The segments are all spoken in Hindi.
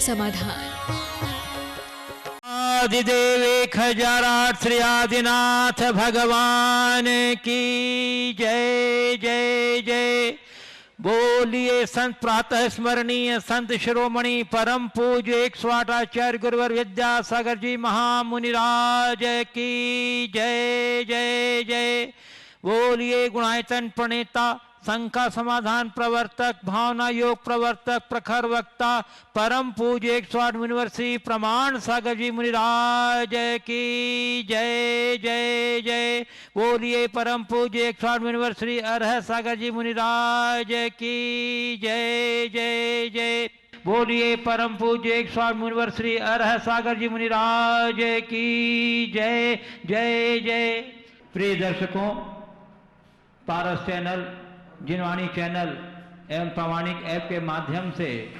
समाधान। आदिदेव खजाराट श्री आदिनाथ भगवान की जय जय जय। बोलिए संत प्रातः स्मरणीय संत शिरोमणि परम पूज्य 108 आचार्य गुरुवर विद्यासागर जी महामुनिराज की जय जय जय। बोलिए गुणायतन प्रणेता शंका समाधान प्रवर्तक भावना योग प्रवर्तक प्रखर वक्ता परम पूज्य 108 यूनिवर्सिटी प्रमाण सागर जी मुनिराज की जय जय जय। बोलिए परम पूज्य 108 यूनिवर्सिटी अरह सागर जी मुनिराज की जय जय जय। बोलिए परम पूज्य 108 यूनिवर्सिटी अरह सागर जी मुनिराज की जय जय जय। प्रिय दर्शकों, पारस चैनल, जिनवाणी चैनल एवं प्रामाणिक ऐप के माध्यम से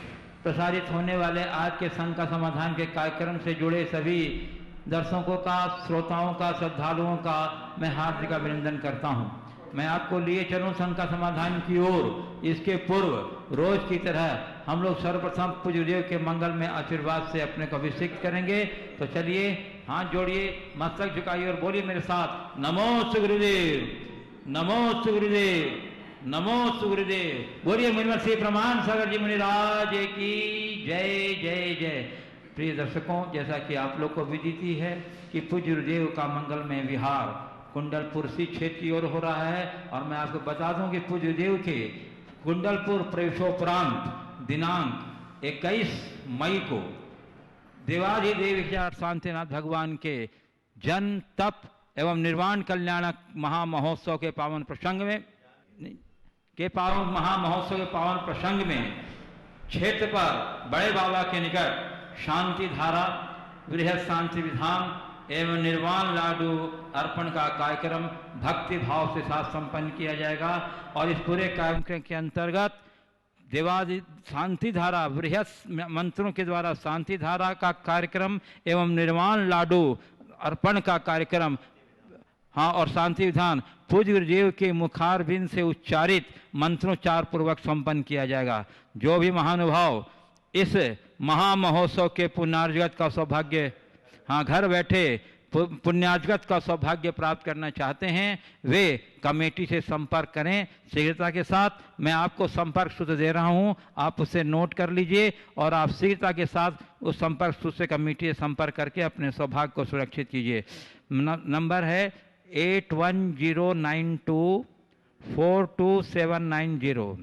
प्रसारित होने वाले आज के शंका समाधान के कार्यक्रम से जुड़े सभी दर्शकों का, श्रोताओं का, श्रद्धालुओं का मैं हार्दिक अभिनंदन करता हूं। मैं आपको लिए चलूं शंका समाधान की ओर। इसके पूर्व रोज की तरह हम लोग सर्वप्रथम पूज्य गुरुदेव के मंगल में आशीर्वाद से अपने को अभिषेक करेंगे। तो चलिए हाथ जोड़िए, मस्तक झुकाइए और बोलिए मेरे साथ, नमो गुरुदेव, नमो गुरुदेव, नमो गुरुदेव। बोलिए मुनिवर्षी प्रमाण सागर जी मुनिराज की जय जय जय। प्रिय दर्शकों, जैसा कि आप लोग को विदित है कि पूज्य गुरुदेव का मंगल में विहार कुंडलपुर सी क्षेत्र की ओर हो रहा है। और मैं आपको बता दूं कि पूज्य गुरुदेव के कुंडलपुर प्रवेशोपरांत दिनांक 21 मई को देवाधिदेव शांतिनाथ भगवान के जन्म तप एवं निर्वाण कल्याणक महामहोत्सव के पावन प्रसंग में क्षेत्र पर बड़े बाबा के निकट शांति धारा, बृहद शांति विधान एवं निर्वाण लाडू अर्पण का कार्यक्रम भक्ति भाव से साथ संपन्न किया जाएगा। और इस पूरे कार्यक्रम के अंतर्गत देवादि शांति धारा, बृहद मंत्रों के द्वारा शांति धारा का कार्यक्रम एवं निर्वाण लाडू अर्पण का कार्यक्रम, हाँ, और शांति विधान पूज्य गुरुदेव के मुखारबिंद से उच्चारित मंत्रोच्चार पूर्वक संपन्न किया जाएगा। जो भी महानुभाव इस महामहोत्सव के पुण्यार्जगत का सौभाग्य, हाँ, घर बैठे पुण्यार्जगत का सौभाग्य प्राप्त करना चाहते हैं, वे कमेटी से संपर्क करें शीघ्रता के साथ। मैं आपको संपर्क सूत्र दे रहा हूं, आप उसे नोट कर लीजिए और आप शीघ्रता के साथ उस संपर्क सूत्र से कमेटी से संपर्क करके अपने सौभाग्य को सुरक्षित कीजिए। नंबर है 8109242790।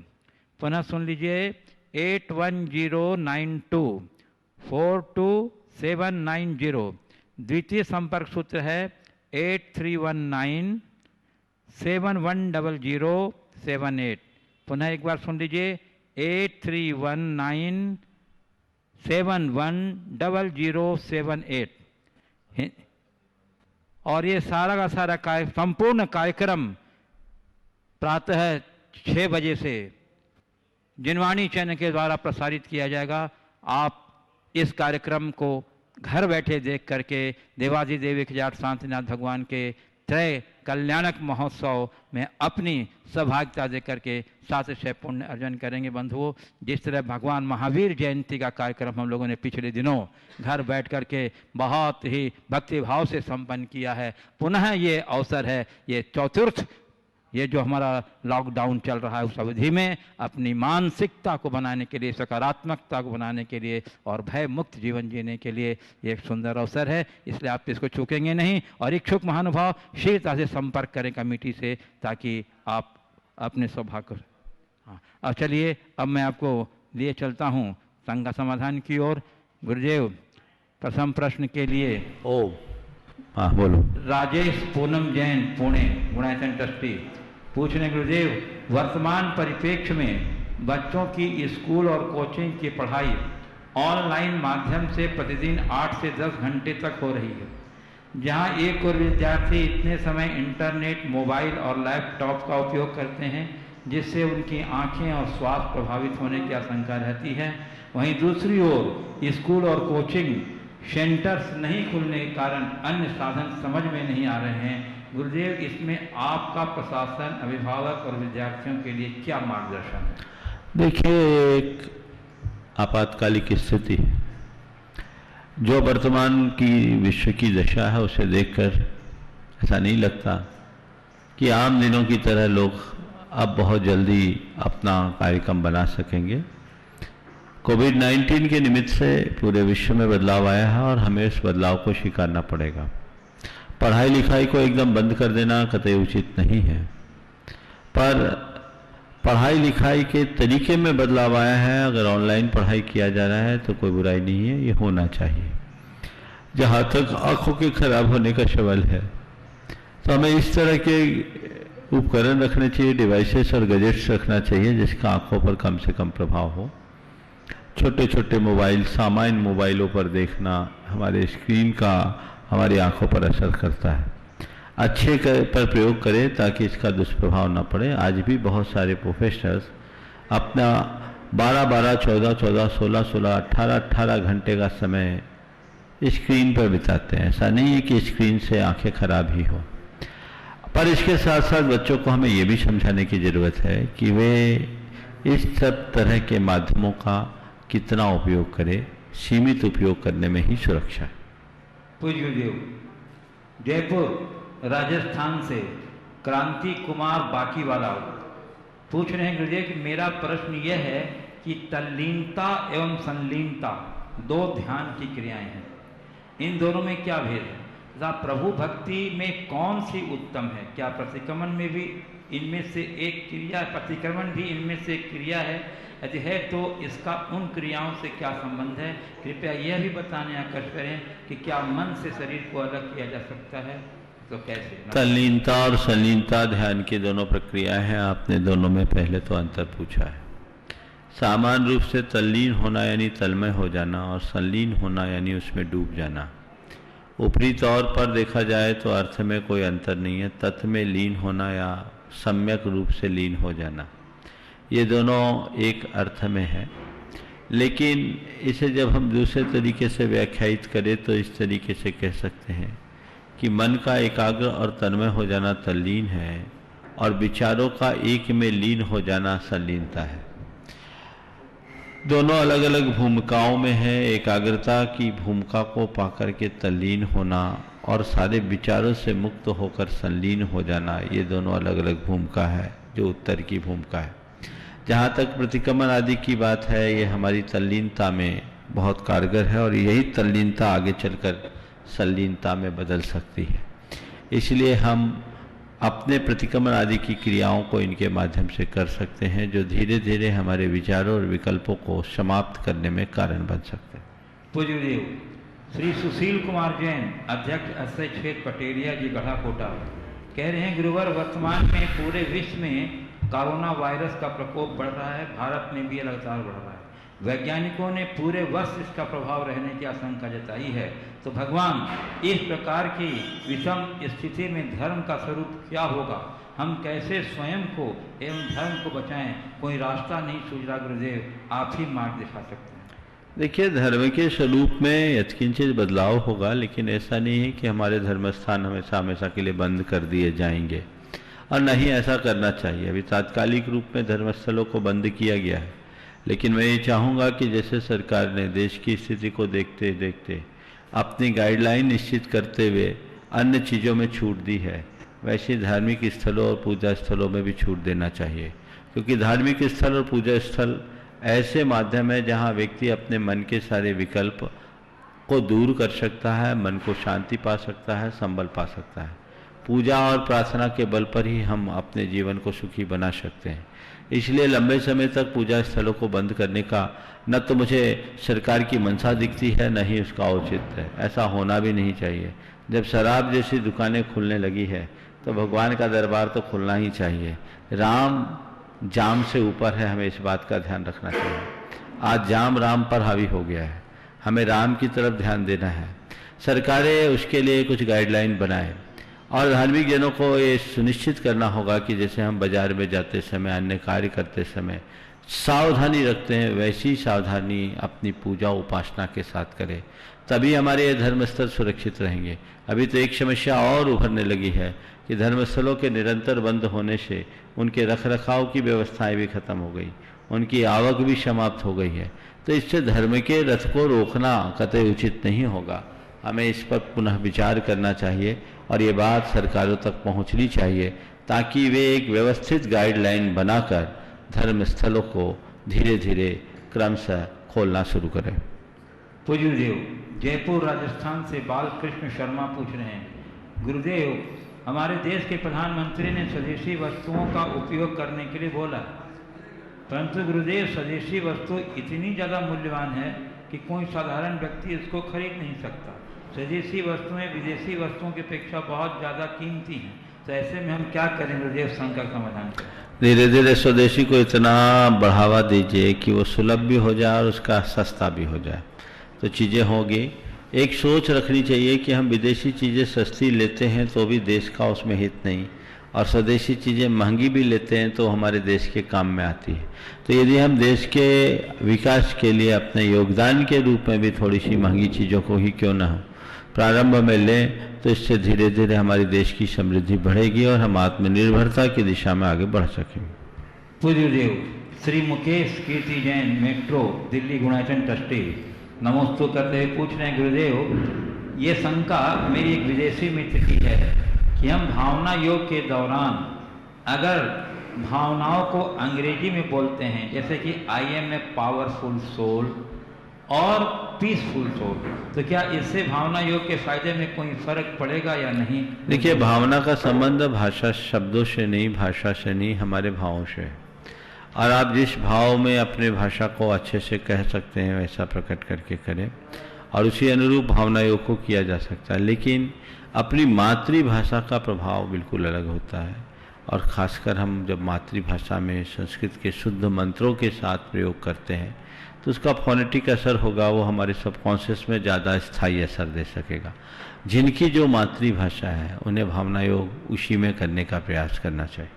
पुनः सुन लीजिए, 8109242790। द्वितीय संपर्क सूत्र है 8319710078। पुनः एक बार सुन लीजिए, 8319710078। और ये सारा का सारा संपूर्ण कार्यक्रम प्रातः 6 बजे से जिनवाणी चैनल के द्वारा प्रसारित किया जाएगा। आप इस कार्यक्रम को घर बैठे देख करके देवाधिदेव शांतिनाथ भगवान के त्रय कल्याणक महोत्सव में अपनी सहभागिता दे करके 7 पुण्य अर्जन करेंगे। बंधुओं, जिस तरह भगवान महावीर जयंती का कार्यक्रम हम लोगों ने पिछले दिनों घर बैठ करके बहुत ही भक्ति भाव से संपन्न किया है, पुनः ये अवसर है, ये चतुर्थ, ये जो हमारा लॉकडाउन चल रहा है उस अवधि में अपनी मानसिकता को बनाने के लिए, सकारात्मकता को बनाने के लिए और भय मुक्त जीवन जीने के लिए ये एक सुंदर अवसर है। इसलिए आप इसको चूकेंगे नहीं और इच्छुक महानुभाव शीघ्रता से संपर्क करें कमेटी से, ताकि आप अपने सौभाग्य। हाँ, अब चलिए, अब मैं आपको लिए चलता हूँ शंका समाधान की ओर। गुरुदेव, प्रथम प्रश्न के लिए हाँ बोलो। राजेश पूनम जैन, पुणे, गुणायतन ट्रस्टी, पूछने गुरुदेव, वर्तमान परिप्रेक्ष्य में बच्चों की स्कूल और कोचिंग की पढ़ाई ऑनलाइन माध्यम से प्रतिदिन 8 से 10 घंटे तक हो रही है, जहां एक और विद्यार्थी इतने समय इंटरनेट, मोबाइल और लैपटॉप का उपयोग करते हैं जिससे उनकी आंखें और स्वास्थ्य प्रभावित होने की आशंका रहती है। वहीं दूसरी ओर स्कूल और कोचिंग सेंटर्स नहीं खुलने के कारण अन्य साधन समझ में नहीं आ रहे हैं। गुरुदेव, इसमें आपका प्रशासन, अभिभावक और विद्यार्थियों के लिए क्या मार्गदर्शन है? देखिए, एक आपातकालिक स्थिति जो वर्तमान की विश्व की दशा है उसे देखकर ऐसा नहीं लगता कि आम दिनों की तरह लोग अब बहुत जल्दी अपना कार्यक्रम बना सकेंगे। कोविड-19 के निमित्त से पूरे विश्व में बदलाव आया है और हमें इस बदलाव को स्वीकारना पड़ेगा। पढ़ाई लिखाई को एकदम बंद कर देना कतई उचित नहीं है, पर पढ़ाई लिखाई के तरीके में बदलाव आया है। अगर ऑनलाइन पढ़ाई किया जा रहा है तो कोई बुराई नहीं है, ये होना चाहिए। जहाँ तक आंखों के खराब होने का सवाल है तो हमें इस तरह के उपकरण रखने चाहिए, डिवाइसेस और गैजेट्स रखना चाहिए जिसका आंखों पर कम से कम प्रभाव हो। छोटे छोटे मोबाइल, सामान्य मोबाइलों पर देखना हमारे स्क्रीन का हमारी आंखों पर असर करता है। अच्छे पर प्रयोग करें ताकि इसका दुष्प्रभाव न पड़े। आज भी बहुत सारे प्रोफेसर्स अपना 12-12, 14-14, 16-16, 18-18 घंटे का समय स्क्रीन पर बिताते हैं। ऐसा नहीं है कि स्क्रीन से आंखें खराब ही हो, पर इसके साथ साथ बच्चों को हमें ये भी समझाने की ज़रूरत है कि वे इस सब तरह के माध्यमों का कितना उपयोग करें। सीमित उपयोग करने में ही सुरक्षा है। पूज्य गुरुदेव, जयपुर राजस्थान से क्रांति कुमार बाकीवाला पूछ रहे हैं गुरुदेव कि मेरा प्रश्न यह है कि तल्लीनता एवं संलीनता दो ध्यान की क्रियाएं हैं, इन दोनों में क्या भेद है? प्रभु भक्ति में कौन सी उत्तम है? क्या प्रतिक्रमण में भी इनमें से एक क्रिया, प्रतिक्रमण भी इनमें से एक क्रिया है? यदि है तो इसका उन क्रियाओं से क्या संबंध है? कृपया यह भी बताने आकर्ष करें कि क्या मन से शरीर को अलग किया जा सकता है, तो कैसे? तल्लीनता और संलीनता ध्यान की दोनों प्रक्रिया हैं। आपने दोनों में पहले तो अंतर पूछा है। सामान्य रूप से तल्लीन होना यानी तन्मय हो जाना और संलीन होना यानी उसमें डूब जाना। ऊपरी तौर पर देखा जाए तो अर्थ में कोई अंतर नहीं है। तत्व में लीन होना या सम्यक रूप से लीन हो जाना, ये दोनों एक अर्थ में है। लेकिन इसे जब हम दूसरे तरीके से व्याख्यायित करें तो इस तरीके से कह सकते हैं कि मन का एकाग्र और तन्मय हो जाना तल्लीन है और विचारों का एक में लीन हो जाना संलीनता है। दोनों अलग अलग भूमिकाओं में है। एकाग्रता की भूमिका को पाकर के तल्लीन होना और सारे विचारों से मुक्त होकर संलीन हो जाना, ये दोनों अलग अलग भूमिका है जो उत्तर की भूमिका है। जहाँ तक प्रतिक्रमण आदि की बात है, ये हमारी तल्लीनता में बहुत कारगर है और यही तल्लीनता आगे चलकर संलीनता में बदल सकती है। इसलिए हम अपने प्रतिक्रमण आदि की क्रियाओं को इनके माध्यम से कर सकते हैं जो धीरे धीरे हमारे विचारों और विकल्पों को समाप्त करने में कारण बन सकते हैं। पूज्य देव श्री सुशील कुमार जैन, अध्यक्ष अक्षय छेद पटेरिया जी, गढ़ा कोटा, कह रहे हैं गुरुवर, वर्तमान में पूरे विश्व में कोरोना वायरस का प्रकोप बढ़ रहा है, भारत में भी लगातार बढ़ रहा है। वैज्ञानिकों ने पूरे वर्ष इसका प्रभाव रहने की आशंका जताई है। तो भगवान, इस प्रकार की विषम स्थिति में धर्म का स्वरूप क्या होगा? हम कैसे स्वयं को एवं धर्म को बचाएं? कोई रास्ता नहीं सूझ रहा गुरुदेव, आप ही मार्ग दिखा सकते हैं। देखिए, धर्म के स्वरूप में यथकिंचित बदलाव होगा, लेकिन ऐसा नहीं है कि हमारे धर्म स्थान हमेशा हमेशा के लिए बंद कर दिए जाएंगे, और न ही ऐसा करना चाहिए। अभी तात्कालिक रूप में धर्मस्थलों को बंद किया गया है, लेकिन मैं ये चाहूँगा कि जैसे सरकार ने देश की स्थिति को देखते देखते अपनी गाइडलाइन निश्चित करते हुए अन्य चीज़ों में छूट दी है, वैसे धार्मिक स्थलों और पूजा स्थलों में भी छूट देना चाहिए। क्योंकि धार्मिक स्थल और पूजा स्थल ऐसे माध्यम है जहाँ व्यक्ति अपने मन के सारे विकल्प को दूर कर सकता है, मन को शांति पा सकता है, संबल पा सकता है। पूजा और प्रार्थना के बल पर ही हम अपने जीवन को सुखी बना सकते हैं। इसलिए लंबे समय तक पूजा स्थलों को बंद करने का न तो मुझे सरकार की मंशा दिखती है, न ही उसका औचित्य है। ऐसा होना भी नहीं चाहिए। जब शराब जैसी दुकानें खुलने लगी है तो भगवान का दरबार तो खुलना ही चाहिए। राम जाम से ऊपर है, हमें इस बात का ध्यान रखना चाहिए। आज जाम राम पर हावी हो गया है, हमें राम की तरफ ध्यान देना है। सरकारें उसके लिए कुछ गाइडलाइन बनाए और धार्मिक जनों को ये सुनिश्चित करना होगा कि जैसे हम बाजार में जाते समय, अन्य कार्य करते समय सावधानी रखते हैं, वैसी सावधानी अपनी पूजा उपासना के साथ करें, तभी हमारे ये धर्मस्थल सुरक्षित रहेंगे। अभी तो एक समस्या और उभरने लगी है कि धर्मस्थलों के निरंतर बंद होने से उनके रखरखाव की व्यवस्थाएं भी खत्म हो गई। उनकी आवक भी समाप्त हो गई है। तो इससे धर्म के रथ को रोकना कतई उचित नहीं होगा। हमें इस पर पुनः विचार करना चाहिए और ये बात सरकारों तक पहुंचनी चाहिए ताकि वे एक व्यवस्थित गाइडलाइन बनाकर धर्म स्थलों को धीरे धीरे क्रमशः खोलना शुरू करें। पूज्यदेव, जयपुर राजस्थान से बालकृष्ण शर्मा पूछ रहे हैं, गुरुदेव हमारे देश के प्रधानमंत्री ने स्वदेशी वस्तुओं का उपयोग करने के लिए बोला, परंतु गुरुदेव स्वदेशी वस्तु इतनी ज़्यादा मूल्यवान है कि कोई साधारण व्यक्ति इसको खरीद नहीं सकता। स्वदेशी वस्तुएं विदेशी वस्तुओं की अपेक्षा बहुत ज़्यादा कीमती हैं, तो ऐसे में हम क्या करें गुरुदेव, संकट का समाधान करें? धीरे धीरे स्वदेशी को इतना बढ़ावा दीजिए कि वो सुलभ भी हो जाए और उसका सस्ता भी हो जाए, तो चीज़ें होगी। एक सोच रखनी चाहिए कि हम विदेशी चीज़ें सस्ती लेते हैं तो भी देश का उसमें हित नहीं, और स्वदेशी चीज़ें महंगी भी लेते हैं तो हमारे देश के काम में आती है। तो यदि हम देश के विकास के लिए अपने योगदान के रूप में भी थोड़ी सी महंगी चीज़ों को ही क्यों ना हो प्रारंभ में लें, तो इससे धीरे धीरे हमारी देश की समृद्धि बढ़ेगी और हम आत्मनिर्भरता की दिशा में आगे बढ़ सकेंगे। पूज्यदेव, श्री मुकेश कीर्ति जैन, मेट्रो दिल्ली गुणाचन ट्रस्टी, नमोस्तु करते हुए पूछ रहे हैं, गुरुदेव ये शंका मेरी एक विदेशी मित्र की है कि हम भावना योग के दौरान अगर भावनाओं को अंग्रेजी में बोलते हैं, जैसे कि I am a powerful soul और पीसफुल सोल, तो क्या इससे भावना योग के फायदे में कोई फर्क पड़ेगा या नहीं? देखिए, भावना का संबंध भाषा शब्दों से नहीं, भाषा से नहीं, हमारे भावों से। और आप जिस भाव में अपने भाषा को अच्छे से कह सकते हैं वैसा प्रकट करके करें और उसी अनुरूप भावना योग को किया जा सकता है। लेकिन अपनी मातृभाषा का प्रभाव बिल्कुल अलग होता है, और ख़ासकर हम जब मातृभाषा में संस्कृत के शुद्ध मंत्रों के साथ प्रयोग करते हैं तो उसका फोनेटिक असर होगा, वो हमारे सबकॉन्शियस में ज़्यादा स्थायी असर दे सकेगा। जिनकी जो मातृभाषा है उन्हें भावना योग उसी में करने का प्रयास करना चाहिए।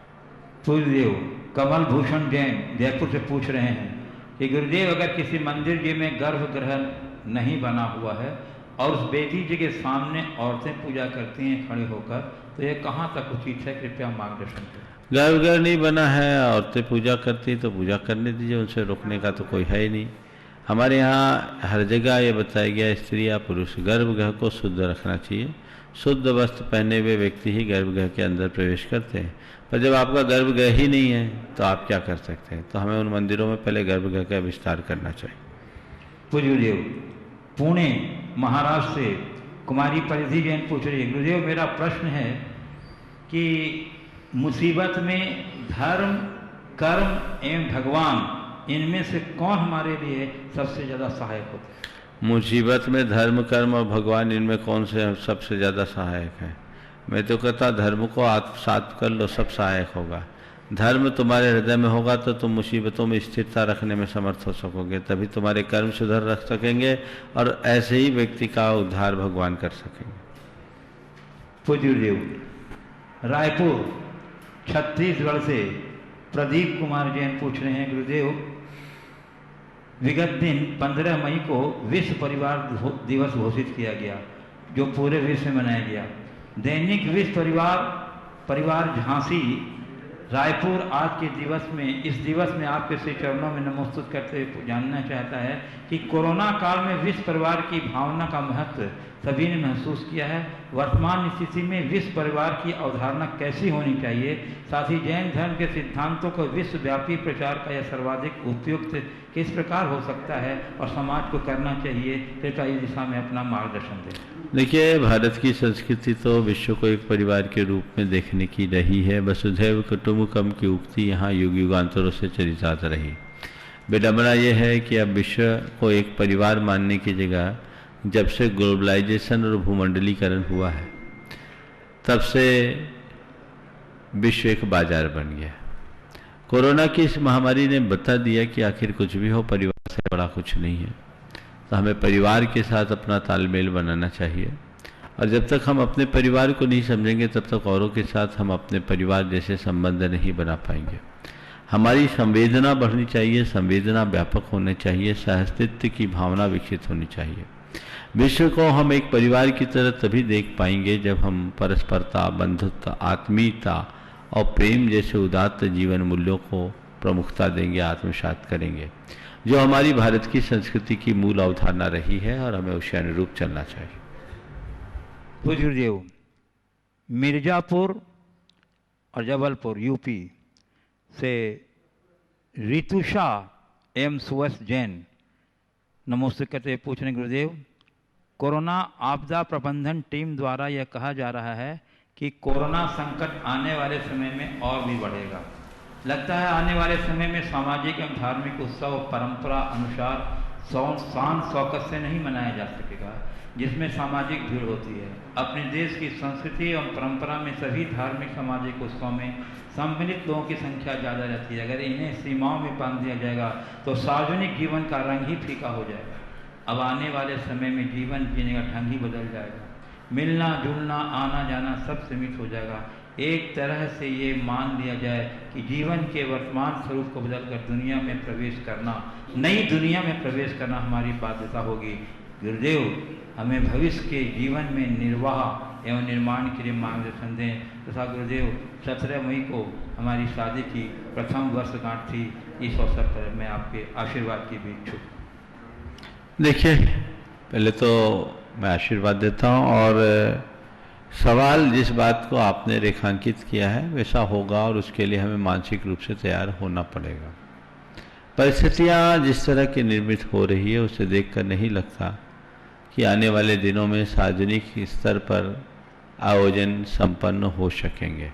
सूर्यदेव, कमल भूषण जैन जयपुर से पूछ रहे हैं कि गुरुदेव अगर किसी मंदिर जी में गर्भगृह नहीं बना हुआ है और उस बेदी जी के सामने औरतें पूजा करती हैं खड़े होकर, तो ये कहाँ तक उचित है? कृपया मार्गदर्शन करें। गर्भगृह नहीं बना है, औरतें पूजा करती तो पूजा करने दीजिए, उनसे रोकने का तो कोई है ही नहीं। हमारे यहाँ हर जगह ये बताया गया स्त्री या पुरुष गर्भगृह को शुद्ध रखना चाहिए। शुद्ध वस्त्र पहने हुए व्यक्ति ही गर्भगृह के अंदर प्रवेश करते हैं, पर जब आपका गर्भगृह ही नहीं है तो आप क्या कर सकते हैं? तो हमें उन मंदिरों में पहले गर्भगृह का विस्तार करना चाहिए। पूज्यदेव, पुणे महाराष्ट्र से कुमारी परिधि जैन पूछ रही है, गुरुदेव मेरा प्रश्न है कि मुसीबत में धर्म, कर्म एवं भगवान, इनमें से कौन हमारे लिए सबसे ज़्यादा सहायक होता है? मुसीबत में धर्म, कर्म और भगवान, इनमें कौन से सबसे ज़्यादा सहायक है? मैं तो कहता धर्म को आत्मसात कर लो, सब सहायक होगा। धर्म तुम्हारे हृदय में होगा तो तुम मुसीबतों में स्थिरता रखने में समर्थ हो सकोगे, तभी तुम्हारे कर्म सुधर रख सकेंगे और ऐसे ही व्यक्ति का उद्धार भगवान कर सकेंगे। पूज्यदेव, रायपुर छत्तीसगढ़ से प्रदीप कुमार जैन पूछ रहे हैं, गुरुदेव विगत दिन 15 मई को विश्व परिवार दिवस घोषित किया गया जो पूरे विश्व में मनाया गया। दैनिक विश्व परिवार झांसी रायपुर आज के दिवस में, इस दिवस में आपके श्री चरणों में नमस्कृत करते हुए जानना चाहता है कि कोरोना काल में विश्व परिवार की भावना का महत्व सभी ने महसूस किया है। वर्तमान स्थिति में विश्व परिवार की अवधारणा कैसी होनी चाहिए, साथ ही जैन धर्म के सिद्धांतों को विश्वव्यापी प्रचार का यह सर्वाधिक उपयुक्त किस प्रकार हो सकता है और समाज को करना चाहिए, कृपया इस दिशा में अपना मार्गदर्शन दें। देखिए, भारत की संस्कृति तो विश्व को एक परिवार के रूप में देखने की रही है। वसुधैव कुटुम्बकम की उक्ति यहाँ युग युगांतरों से चरितार्थ रही। विडंबना यह है कि अब विश्व को एक परिवार मानने की जगह जब से ग्लोबलाइजेशन और भूमंडलीकरण हुआ है तब से विश्व एक बाजार बन गया। कोरोना की इस महामारी ने बता दिया कि आखिर कुछ भी हो, परिवार से बड़ा कुछ नहीं है। तो हमें परिवार के साथ अपना तालमेल बनाना चाहिए, और जब तक हम अपने परिवार को नहीं समझेंगे तब तक औरों के साथ हम अपने परिवार जैसे संबंध नहीं बना पाएंगे। हमारी संवेदना बढ़नी चाहिए, संवेदना व्यापक होनी चाहिए, सहअस्तित्व की भावना विकसित होनी चाहिए। विश्व को हम एक परिवार की तरह तभी देख पाएंगे जब हम परस्परता, बंधुत्व, आत्मीयता और प्रेम जैसे उदात्त जीवन मूल्यों को प्रमुखता देंगे, आत्मसात करेंगे, जो हमारी भारत की संस्कृति की मूल अवधारणा रही है और हमें उसके अनुरूप चलना चाहिए। पूज्य गुरुदेव, मिर्जापुर और जबलपुर यूपी से रितुषा एम सुवस जैन नमस्ते कहते पूछ रहे गुरुदेव, कोरोना आपदा प्रबंधन टीम द्वारा यह कहा जा रहा है कि कोरोना संकट आने वाले समय में और भी बढ़ेगा। लगता है आने वाले समय में सामाजिक एवं धार्मिक उत्सव परंपरा अनुसार शान शौकत से नहीं मनाया जा सकेगा, जिसमें सामाजिक भीड़ होती है। अपने देश की संस्कृति एवं परंपरा में सभी धार्मिक सामाजिक उत्सवों में सम्मिलित लोगों की संख्या ज़्यादा रहती है। अगर इन्हें सीमाओं में बांध दिया जाएगा तो सार्वजनिक जीवन का रंग ही फीका हो जाएगा। अब आने वाले समय में जीवन जीने का ढंग ही बदल जाएगा, मिलना जुलना आना जाना सब सीमित हो जाएगा। एक तरह से ये मान लिया जाए कि जीवन के वर्तमान स्वरूप को बदलकर दुनिया में प्रवेश करना, नई दुनिया में प्रवेश करना हमारी बाध्यता होगी। गुरुदेव, हमें भविष्य के जीवन में निर्वाह एवं निर्माण के लिए मार्गदर्शन दें तथा गुरुदेव 17 मई को हमारी शादी की प्रथम वर्षगांठ थी। इस अवसर पर मैं आपके आशीर्वाद की भी इच्छुक। देखिए, पहले तो मैं आशीर्वाद देता हूँ और सवाल जिस बात को आपने रेखांकित किया है वैसा होगा और उसके लिए हमें मानसिक रूप से तैयार होना पड़ेगा। परिस्थितियाँ जिस तरह की निर्मित हो रही है उसे देखकर नहीं लगता कि आने वाले दिनों में सार्वजनिक स्तर पर आयोजन संपन्न हो सकेंगे।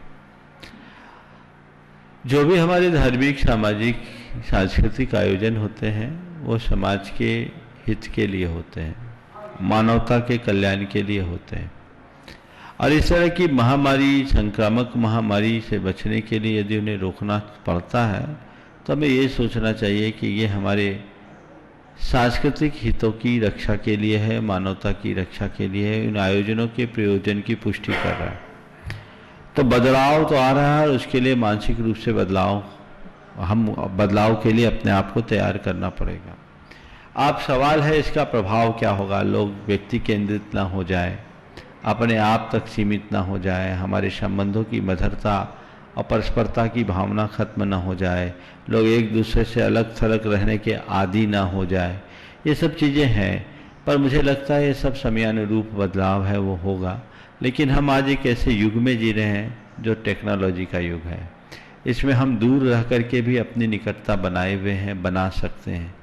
जो भी हमारे धार्मिक सामाजिक सांस्कृतिक आयोजन होते हैं वो समाज के हित के लिए होते हैं, मानवता के कल्याण के लिए होते हैं। और इस तरह की महामारी, संक्रामक महामारी से बचने के लिए यदि उन्हें रोकना पड़ता है तो हमें ये सोचना चाहिए कि ये हमारे सांस्कृतिक हितों की रक्षा के लिए है, मानवता की रक्षा के लिए है। इन आयोजनों के प्रयोजन की पुष्टि कर रहा है। तो बदलाव तो आ रहा है और उसके लिए मानसिक रूप से बदलाव के लिए अपने आप को तैयार करना पड़ेगा। आप सवाल है इसका प्रभाव क्या होगा। लोग व्यक्ति केंद्रित ना हो जाए, अपने आप तक सीमित ना हो जाए, हमारे संबंधों की मधुरता और परस्परता की भावना खत्म ना हो जाए, लोग एक दूसरे से अलग थलग रहने के आदी ना हो जाए, ये सब चीज़ें हैं। पर मुझे लगता है ये सब समयानुरूप बदलाव है, वो होगा। लेकिन हम आज एक ऐसे युग में जी रहे हैं जो टेक्नोलॉजी का युग है। इसमें हम दूर रह कर के भी अपनी निकटता बनाए हुए हैं, बना सकते हैं।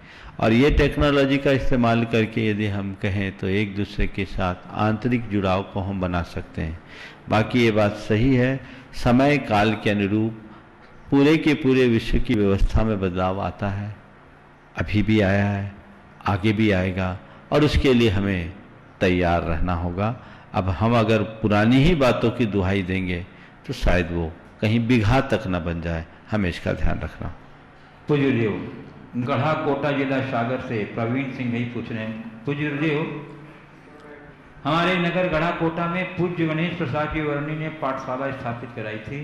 और ये टेक्नोलॉजी का इस्तेमाल करके यदि हम कहें तो एक दूसरे के साथ आंतरिक जुड़ाव को हम बना सकते हैं। बाकी ये बात सही है, समय काल के अनुरूप पूरे के पूरे विश्व की व्यवस्था में बदलाव आता है, अभी भी आया है, आगे भी आएगा और उसके लिए हमें तैयार रहना होगा। अब हम अगर पुरानी ही बातों की दुहाई देंगे तो शायद वो कहीं बिगहा तक न बन जाए, हमें इसका ध्यान रखना। पूज्य देव, गढ़ा कोटा जिला सागर से प्रवीण सिंह यही पूछ रहे हैं। पूज्य देव, हमारे नगर गढ़ा कोटा में पूज्य गणेश प्रसाद जी वर्णी ने पाठशाला स्थापित कराई थी।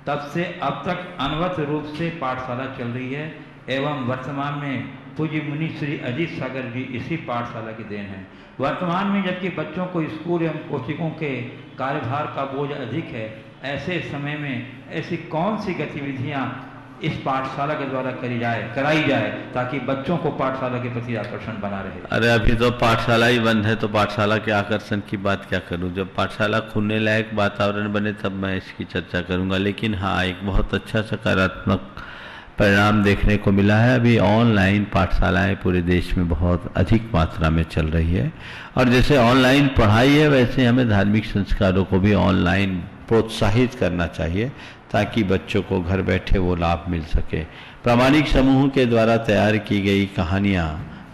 तब से अब तक अनवरत रूप से पाठशाला चल रही है एवं वर्तमान में पूज्य मुनि श्री अजीत सागर जी इसी पाठशाला की देन है। वर्तमान में जबकि बच्चों को स्कूल एवं कोचिंगों के कार्यभार का बोझ अधिक है, ऐसे समय में ऐसी कौन सी गतिविधियां इस पाठशाला के द्वारा कराई जाए ताकि बच्चों को पाठशाला के प्रति आकर्षण बना रहे। अरे अभी तो पाठशाला ही बंद है तो पाठशाला के आकर्षण की बात क्या करूं। जब पाठशाला खुलने लायक वातावरण बने तब मैं इसकी चर्चा करूंगा। लेकिन हाँ, एक बहुत अच्छा सकारात्मक परिणाम देखने को मिला है। अभी ऑनलाइन पाठशालाएं पूरे देश में बहुत अधिक मात्रा में चल रही है और जैसे ऑनलाइन पढ़ाई है वैसे हमें धार्मिक संस्कारों को भी ऑनलाइन प्रोत्साहित करना चाहिए ताकि बच्चों को घर बैठे वो लाभ मिल सके। प्रामाणिक समूह के द्वारा तैयार की गई कहानियाँ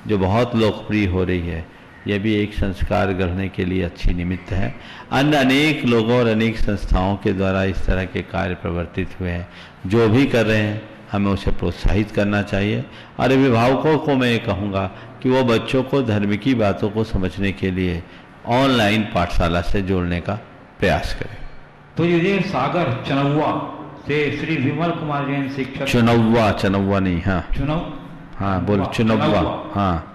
जो बहुत लोकप्रिय हो रही है, यह भी एक संस्कार गढ़ने के लिए अच्छी निमित्त है। अन्य अनेक लोगों और अनेक संस्थाओं के द्वारा इस तरह के कार्य प्रवर्तित हुए हैं। जो भी कर रहे हैं हमें उसे प्रोत्साहित करना चाहिए और अभिभावकों को मैं ये कहूँगा कि वो बच्चों को धर्म की बातों को समझने के लिए ऑनलाइन पाठशाला से जोड़ने का प्रयास करें। तो ये सागर चनौवा से श्री विमल कुमार जैन शिक्षक। चनौवा नहीं, हाँ हाँ बोल चुनौवा। हाँ,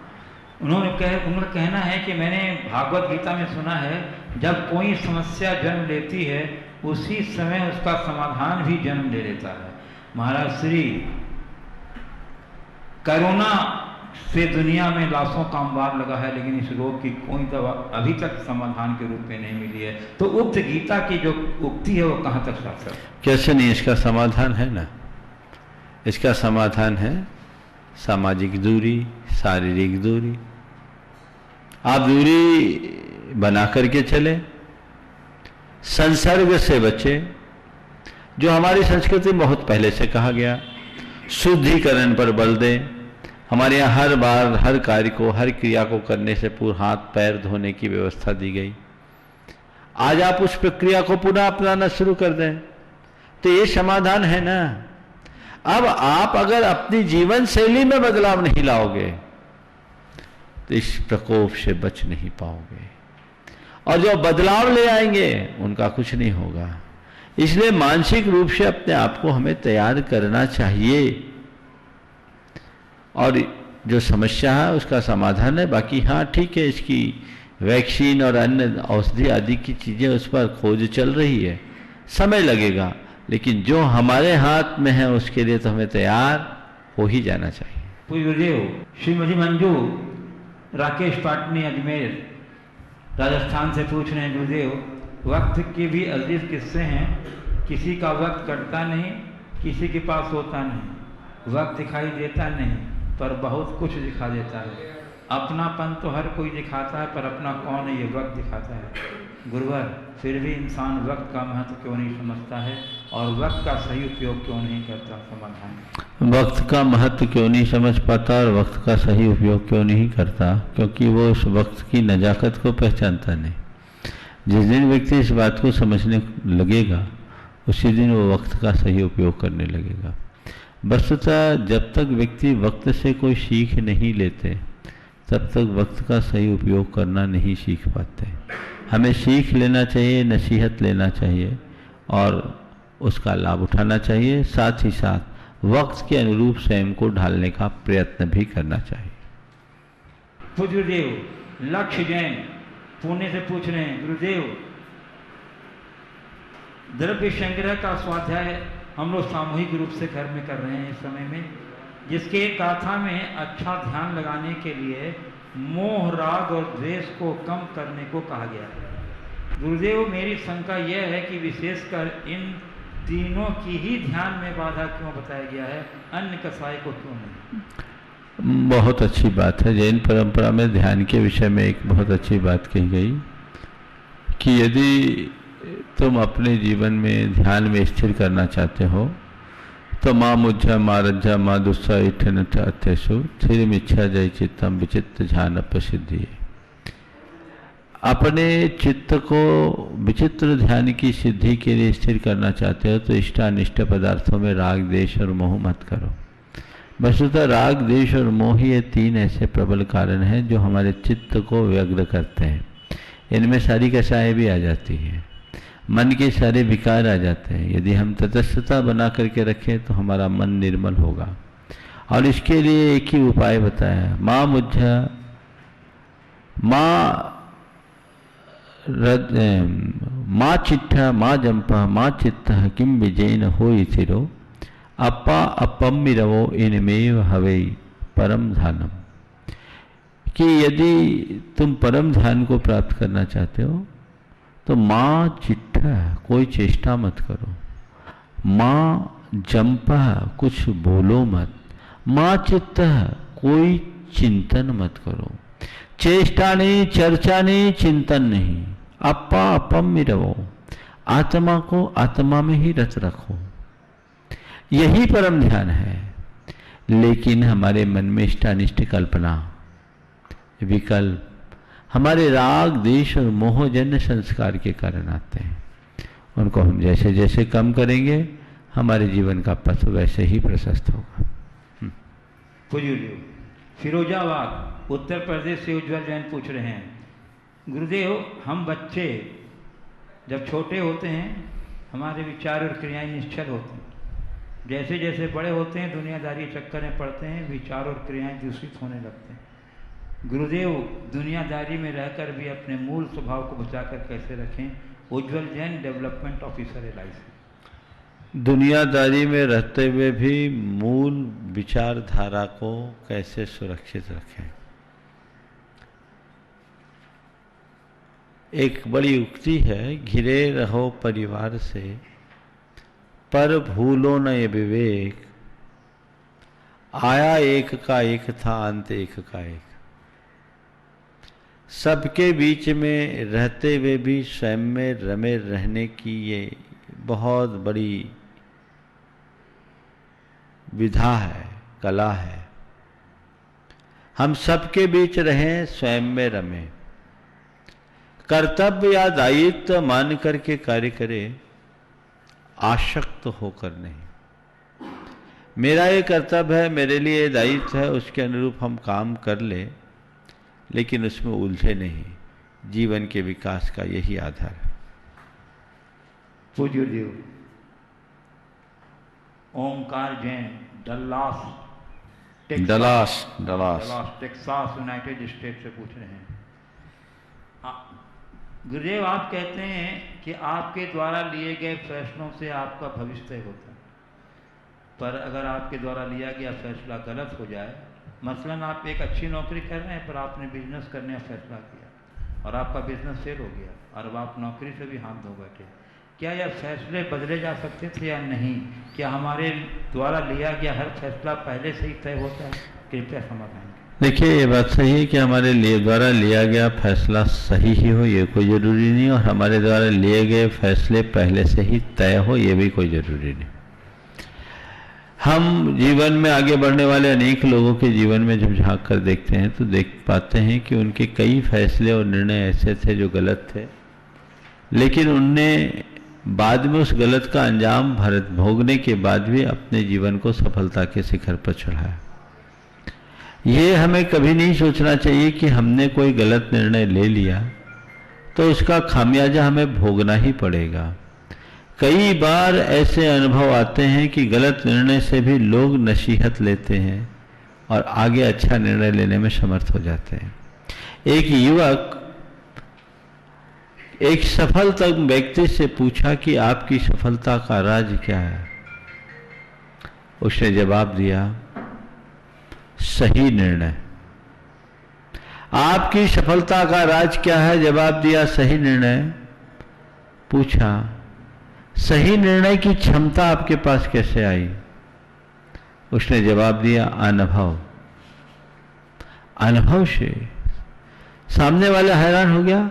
उन्होंने कहना है कि मैंने भागवत गीता में सुना है जब कोई समस्या जन्म लेती है उसी समय उसका समाधान भी जन्म ले लेता है। महाराज श्री कोरोना से दुनिया में लाखों का अंबार लगा है, लेकिन इस रोग की कोई दवा अभी तक समाधान के रूप में नहीं मिली है। तो उक्त गीता की जो उक्ति है वो कहाँ तक सार्थक है? कैसे नहीं, इसका समाधान है ना। इसका समाधान है सामाजिक दूरी, शारीरिक दूरी। आप दूरी बना करके चले, संसर्ग से बचे, जो हमारी संस्कृति में बहुत पहले से कहा गया। शुद्धिकरण पर बल दें। हमारे यहाँ हर बार हर कार्य को, हर क्रिया को करने से पूर्व हाथ पैर धोने की व्यवस्था दी गई। आज आप उस प्रक्रिया को पुनः अपनाना शुरू कर दें, तो ये समाधान है ना। अब आप अगर अपनी जीवन शैली में बदलाव नहीं लाओगे तो इस प्रकोप से बच नहीं पाओगे, और जो बदलाव ले आएंगे उनका कुछ नहीं होगा। इसलिए मानसिक रूप से अपने आप को हमें तैयार करना चाहिए, और जो समस्या है उसका समाधान है। बाकी हाँ ठीक है, इसकी वैक्सीन और अन्य औषधि आदि की चीज़ें उस पर खोज चल रही है, समय लगेगा, लेकिन जो हमारे हाथ में है उसके लिए तो हमें तैयार हो ही जाना चाहिए। गुरुदेव श्रीमती मंजू राकेश पाटनी अजमेर राजस्थान से पूछ रहे हैं, गुरुदेव वक्त के भी अजीब किस्से हैं। किसी का वक्त कटता नहीं, किसी के पास होता नहीं, वक्त दिखाई देता नहीं पर बहुत कुछ दिखा देता है। अपनापन तो हर कोई दिखाता है, पर अपना कौन है ये वक्त दिखाता है। गुरुवर फिर भी इंसान वक्त का महत्व क्यों नहीं समझता है, और वक्त का सही उपयोग क्यों नहीं करता? समाधान। वक्त का महत्व क्यों नहीं समझ पाता और वक्त का सही उपयोग क्यों नहीं करता? क्योंकि वो उस वक्त की नजाकत को पहचानता नहीं। जिस दिन व्यक्ति इस बात को समझने लगेगा उसी दिन वो वक्त का सही उपयोग करने लगेगा। वस्तुतः जब तक व्यक्ति वक्त से कोई सीख नहीं लेते तब तक वक्त का सही उपयोग करना नहीं सीख पाते। हमें सीख लेना चाहिए, नसीहत लेना चाहिए और उसका लाभ उठाना चाहिए। साथ ही साथ वक्त के अनुरूप स्वयं को ढालने का प्रयत्न भी करना चाहिए। गुरुदेव लक्ष्य जैन पुणे से पूछ रहे हैं, गुरुदेव द्रव्य संग्रह का स्वाध्याय हम लोग सामूहिक रूप से घर में कर रहे हैं इस समय में, जिसके एक गाथा में अच्छा ध्यान लगाने के लिए मोह, राग और द्वेष को कम करने को कहा गया है। गुरुदेव मेरी शंका यह है कि विशेषकर इन तीनों की ही ध्यान में बाधा क्यों बताया गया है, अन्य कसाई को क्यों नहीं? बहुत अच्छी बात है। जैन परंपरा में ध्यान के विषय में एक बहुत अच्छी बात कही गई कि यदि तुम अपने जीवन में ध्यान में स्थिर करना चाहते हो तो माँ मुझा माँ रज्जा माँ दुस्सा इठन अत्यसु थिर मिच्छा जय चित्तम विचित्र ध्यान प्रसिद्धि। अपने चित्त को विचित्र ध्यान की सिद्धि के लिए स्थिर करना चाहते हो तो इष्टानिष्ट पदार्थों में राग, देश और मोह मत करो। वस्तुतः राग, देश और मोह ये तीन ऐसे प्रबल कारण हैं जो हमारे चित्त को व्यग्र करते हैं। इनमें सारी कसाएं भी आ जाती हैं, मन के सारे विकार आ जाते हैं। यदि हम तटस्थता बना करके रखें तो हमारा मन निर्मल होगा, और इसके लिए एक ही उपाय बताया, माँ मुझा माँ चिट्ठा माँ जंपा माँ चित्त किम विजयन हो थिरो अपा अपम्मिरवो इनमेव हवै परम ध्यानम। कि यदि तुम परम ध्यान को प्राप्त करना चाहते हो तो माँ चिट्ठा कोई चेष्टा मत करो, माँ जंपा कुछ बोलो मत, माँ चित्त कोई चिंतन मत करो। चेष्टा नहीं, चर्चा नहीं, चिंतन नहीं। अपा अपम्मिरवो, आत्मा को आत्मा में ही रत रखो, यही परम ध्यान है। लेकिन हमारे मन में इष्टानिष्ट कल्पना, विकल्प हमारे राग, देश और मोहजन्य संस्कार के कारण आते हैं। उनको हम जैसे जैसे कम करेंगे हमारे जीवन का पथ वैसे ही प्रशस्त होगा। फिरोजाबाद उत्तर प्रदेश से उज्जवल जैन पूछ रहे हैं, गुरुदेव हम बच्चे जब छोटे होते हैं हमारे विचार और क्रियाएं निश्चल होती हैं, जैसे जैसे बड़े होते हैं दुनियादारी चक्कर में पड़ते हैं, विचार और क्रियाएं दूषित होने लगते हैं। गुरुदेव दुनियादारी में रहकर भी अपने मूल स्वभाव को बचाकर कैसे रखें? उज्जवल जैन डेवलपमेंट ऑफिसर LIC। दुनियादारी में रहते हुए भी मूल विचारधारा को कैसे सुरक्षित रखें। एक बड़ी उक्ति है, घिरे रहो परिवार से पर भूलो न ये विवेक, आया एक का एक था अंत एक का एक। सबके बीच में रहते हुए भी स्वयं में रमे रहने की ये बहुत बड़ी विधा है, कला है। हम सबके बीच रहें, स्वयं में रमें, कर्तव्य या दायित्व मान करके कार्य करें, आसक्त होकर नहीं। मेरा ये कर्तव्य है, मेरे लिए ये दायित्व है, उसके अनुरूप हम काम कर लें, लेकिन उसमें उलझे नहीं। जीवन के विकास का यही आधार है। पूज्य देव Omkar Jain, Dallas Texas United State से पूछ रहे हैं। गुरुदेव, आप कहते हैं कि आपके द्वारा लिए गए फैसलों से आपका भविष्य तय होता है, पर अगर आपके द्वारा लिया गया फैसला गलत हो जाए, मसलन आप एक अच्छी नौकरी कर रहे हैं पर आपने बिजनेस करने का फैसला किया और आपका बिजनेस फेल हो गया और अब आप नौकरी से भी हाथ धो बैठे, क्या यह फैसले बदले जा सकते थे या नहीं? क्या हमारे द्वारा लिया गया हर फैसला पहले से ही तय होता है? कृपया समाधान। देखिए, ये बात सही है कि हमारे द्वारा लिया गया फैसला सही ही हो, ये कोई ज़रूरी नहीं, और हमारे द्वारा लिए गए फैसले पहले से ही तय हो, ये भी कोई ज़रूरी नहीं। हम जीवन में आगे बढ़ने वाले अनेक लोगों के जीवन में जब झांक कर देखते हैं तो देख पाते हैं कि उनके कई फैसले और निर्णय ऐसे थे जो गलत थे, लेकिन उनने बाद में उस गलत का अंजाम भोगने के बाद भी अपने जीवन को सफलता के शिखर पर चढ़ाया। ये हमें कभी नहीं सोचना चाहिए कि हमने कोई गलत निर्णय ले लिया तो उसका खामियाजा हमें भोगना ही पड़ेगा। कई बार ऐसे अनुभव आते हैं कि गलत निर्णय से भी लोग नसीहत लेते हैं और आगे अच्छा निर्णय लेने में समर्थ हो जाते हैं। एक युवक एक सफल व्यक्ति से पूछा कि आपकी सफलता का राज क्या है? उसने जवाब दिया, सही निर्णय। आपकी सफलता का राज क्या है? जवाब दिया, सही निर्णय। पूछा, सही निर्णय की क्षमता आपके पास कैसे आई? उसने जवाब दिया, अनुभव। अनुभव से सामने वाला हैरान हो गया,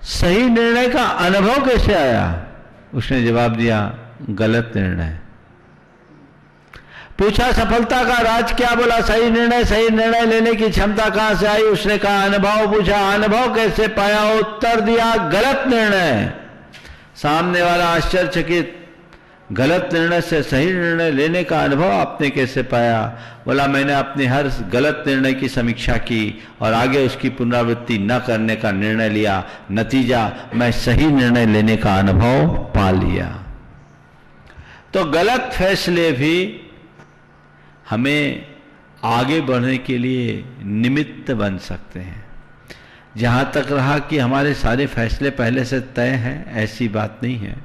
सही निर्णय का अनुभव कैसे आया? उसने जवाब दिया, गलत निर्णय। पूछा, सफलता का राज क्या? बोला, सही निर्णय। सही निर्णय लेने की क्षमता कहां से आई? उसने कहा, अनुभव। पूछा, अनुभव कैसे पाया? उत्तर दिया, गलत निर्णय। सामने वाला आश्चर्यचकित, गलत निर्णय से सही निर्णय लेने का अनुभव आपने कैसे पाया? बोला, मैंने अपने हर गलत निर्णय की समीक्षा की और आगे उसकी पुनरावृत्ति न करने का निर्णय लिया। नतीजा, मैं सही निर्णय लेने का अनुभव पा लिया। तो गलत फैसले भी हमें आगे बढ़ने के लिए निमित्त बन सकते हैं। जहां तक रहा कि हमारे सारे फैसले पहले से तय हैं, ऐसी बात नहीं है।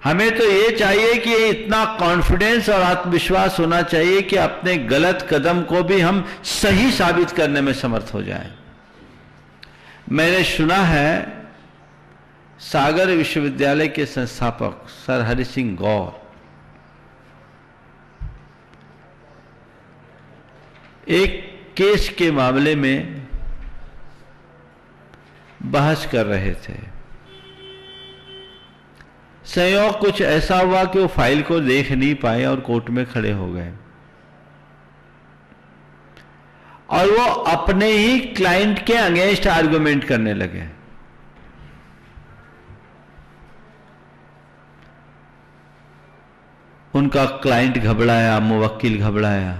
हमें तो ये चाहिए कि इतना कॉन्फिडेंस और आत्मविश्वास होना चाहिए कि अपने गलत कदम को भी हम सही साबित करने में समर्थ हो जाएं। मैंने सुना है सागर विश्वविद्यालय के संस्थापक सर हरि सिंह गौर एक केस के मामले में बहस कर रहे थे। संयोग कुछ ऐसा हुआ कि वो फाइल को देख नहीं पाए और कोर्ट में खड़े हो गए और वो अपने ही क्लाइंट के अगेंस्ट आर्गुमेंट करने लगे। उनका क्लाइंट घबराया, मुवक्किल घबराया,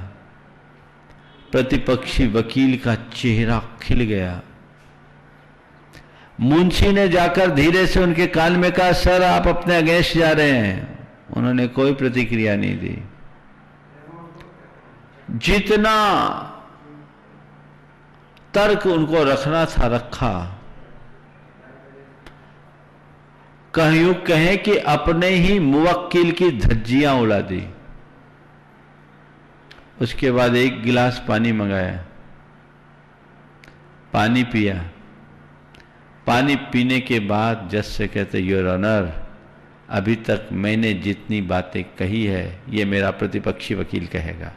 प्रतिपक्षी वकील का चेहरा खिल गया। मुंशी ने जाकर धीरे से उनके कान में कहा, सर आप अपने अगेंस्ट जा रहे हैं। उन्होंने कोई प्रतिक्रिया नहीं दी। जितना तर्क उनको रखना था रखा। यूं कहें कि अपने ही मुवक्किल की धज्जियां उड़ा दी। उसके बाद एक गिलास पानी मंगाया, पानी पिया। पानी पीने के बाद जज से कहते, योर ऑनर, अभी तक मैंने जितनी बातें कही है ये मेरा प्रतिपक्षी वकील कहेगा।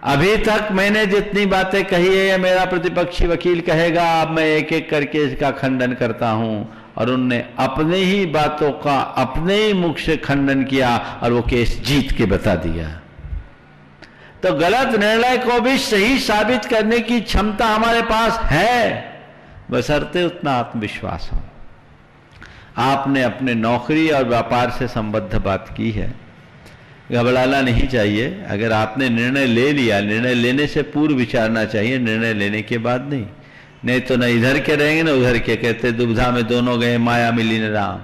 अभी तक मैंने जितनी बातें कही है ये मेरा प्रतिपक्षी वकील कहेगा। अब मैं एक एक करके इसका खंडन करता हूं। और उनने अपने ही बातों का अपने ही मुख से खंडन किया और वो केस जीत के बता दिया। तो गलत निर्णय को भी सही साबित करने की क्षमता हमारे पास है, बशर्ते उतना आत्मविश्वास हो। आपने अपने नौकरी और व्यापार से संबद्ध बात की है, घबराना नहीं चाहिए। अगर आपने निर्णय ले लिया, निर्णय लेने से पूर्व विचारना चाहिए, निर्णय लेने के बाद नहीं तो न इधर के रहेंगे न उधर के। कहते दुविधा में दोनों गए, माया मिली न राम।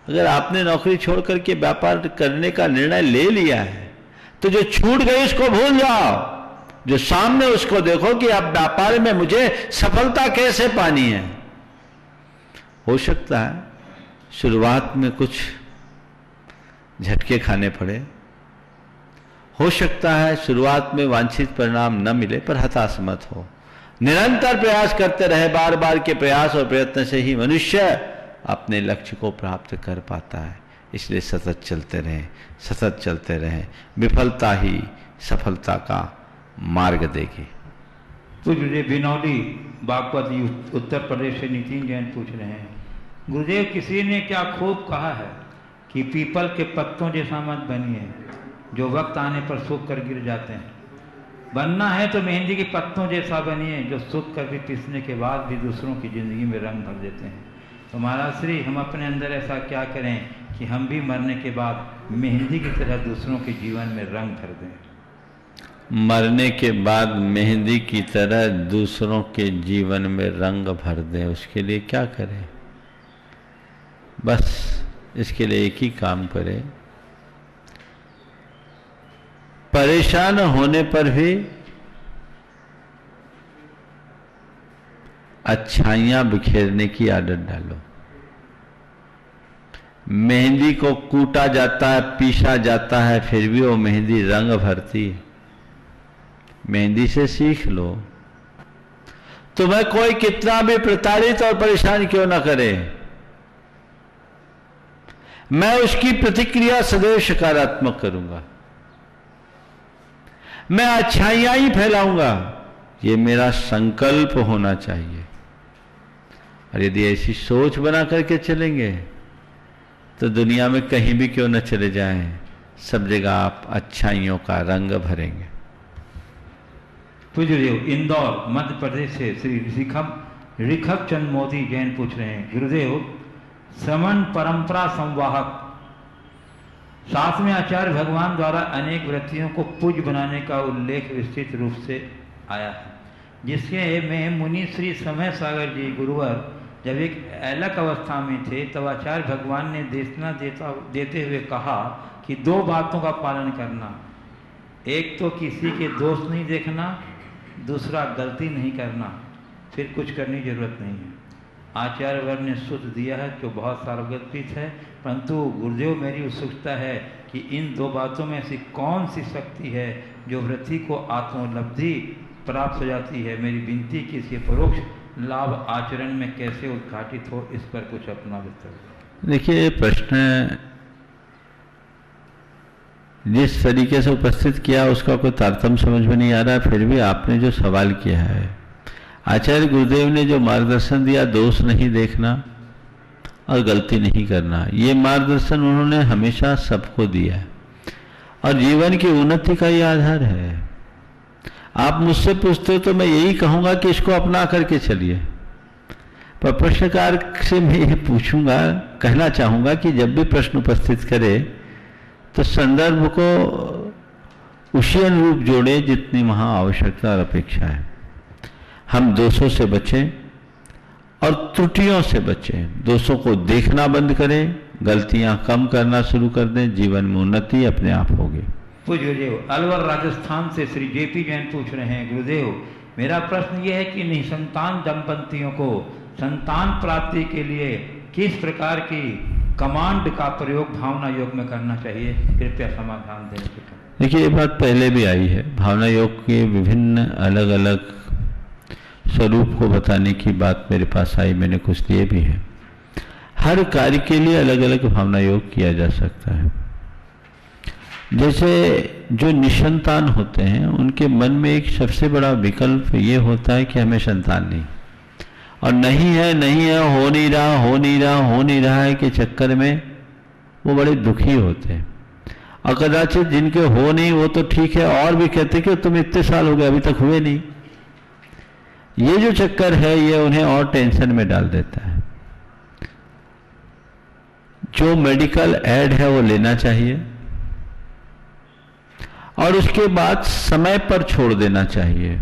अगर आपने नौकरी छोड़ करके व्यापार करने का निर्णय ले लिया है तो जो छूट गई उसको भूल जाओ, जो सामने उसको देखो कि अब व्यापार में मुझे सफलता कैसे पानी है। हो सकता है शुरुआत में कुछ झटके खाने पड़े, हो सकता है शुरुआत में वांछित परिणाम न मिले, पर हताश मत हो। निरंतर प्रयास करते रहे। बार बार के प्रयास और प्रयत्न से ही मनुष्य अपने लक्ष्य को प्राप्त कर पाता है। इसलिए सतत चलते रहें, सतत चलते रहें। विफलता ही सफलता का मार्ग देगी। पूज्य बिनौली बागपत उत्तर प्रदेश से नितिन जैन पूछ रहे हैं, गुरुदेव किसी ने क्या खूब कहा है कि पीपल के पत्तों जैसा मत बनिए जो वक्त आने पर सूख कर गिर जाते हैं। बनना है तो मेहंदी के पत्तों जैसा बनिए जो सूख कर भी पिसने के बाद भी दूसरों की जिंदगी में रंग भर देते हैं। तो महाराज श्री, हम अपने अंदर ऐसा क्या करें कि हम भी मरने के बाद मेहंदी की तरह दूसरों के जीवन में रंग भर दें। मरने के बाद मेहंदी की तरह दूसरों के जीवन में रंग भर दें, उसके लिए क्या करें? बस इसके लिए एक ही काम करें, परेशान होने पर भी अच्छाइयां बिखेरने की आदत डालो। मेहंदी को कूटा जाता है, पीसा जाता है, फिर भी वो मेहंदी रंग भरती है। मेहंदी से सीख लो। तुम्हें कोई कितना भी प्रताड़ित और परेशान क्यों ना करे, मैं उसकी प्रतिक्रिया सदैव सकारात्मक करूंगा, मैं अच्छाइयां ही फैलाऊंगा। ये मेरा संकल्प होना चाहिए। और यदि ऐसी सोच बना करके चलेंगे तो दुनिया में कहीं भी क्यों न चले जाएं, सब जगह आप अच्छाइयों का रंग भरेंगे। पूज्य देव इंदौर मध्य प्रदेश से श्री रिखभ चंद मोदी जैन पूछ रहे हैं, गुरुदेव श्रमण परंपरा संवाहक साथ में आचार्य भगवान द्वारा अनेक व्रतियों को पूज्य बनाने का उल्लेख विस्तृत रूप से आया है, जिसके में मुनि श्री समय सागर जी गुरुवर जब एक अलग अवस्था में थे तब आचार्य भगवान ने देशना देते हुए कहा कि दो बातों का पालन करना, एक तो किसी के दोष नहीं देखना, दूसरा गलती नहीं करना, फिर कुछ करने की जरूरत नहीं है। आचार्य वर ने सूत्र दिया है जो बहुत सार्वगतिक है, परंतु गुरुदेव मेरी उत्सुकता है कि इन दो बातों में से कौन सी शक्ति है जो व्रति को आत्मोपलब्धि प्राप्त हो जाती है। मेरी विनती कि इसके परोक्ष लाभ आचरण में कैसे उद्घाटित हो, इस पर कुछ अपना विस्तार। देखिए, प्रश्न जिस तरीके से उपस्थित किया उसका कोई तारतम्य समझ में नहीं आ रहा, फिर भी आपने जो सवाल किया है, आचार्य गुरुदेव ने जो मार्गदर्शन दिया, दोष नहीं देखना और गलती नहीं करना, ये मार्गदर्शन उन्होंने हमेशा सबको दिया है और जीवन की उन्नति का ये आधार है। आप मुझसे पूछते हो तो मैं यही कहूंगा कि इसको अपना करके चलिए, पर प्रश्नकार से मैं ये पूछूंगा, कहना चाहूंगा कि जब भी प्रश्न उपस्थित करे तो संदर्भ को उसी अनुरूप जोड़े जितनी वहां आवश्यकता और अपेक्षा है। हम दोषों से बचें और त्रुटियों से बचें, दोषों को देखना बंद करें, गलतियां कम करना शुरू कर दें, जीवन में उन्नति अपने आप होगी। पूज्य गुरुदेव अलवर राजस्थान से श्री जेपी जैन पूछ रहे हैं, गुरुदेव मेरा प्रश्न ये है कि निसंतान दंपतियों को संतान प्राप्ति के लिए किस प्रकार की कमांड का प्रयोग भावना योग में करना चाहिए, कृपया समाधान दें। देखिए, ये बात पहले भी आई है। भावना योग के विभिन्न अलग अलग स्वरूप को बताने की बात मेरे पास आई, मैंने कुछ दिए भी हैं। हर कार्य के लिए अलग अलग भावना योग किया जा सकता है। जैसे जो निसंतान होते हैं उनके मन में एक सबसे बड़ा विकल्प ये होता है कि हमें संतान नहीं, और नहीं है हो नहीं रहा है के चक्कर में वो बड़े दुखी होते हैं। और कदाचित जिनके हो नहीं वो तो ठीक है, और भी कहते कि तुम इतने साल हो गए अभी तक हुए नहीं। ये जो चक्कर है ये उन्हें और टेंशन में डाल देता है। जो मेडिकल एड है वो लेना चाहिए और उसके बाद समय पर छोड़ देना चाहिए।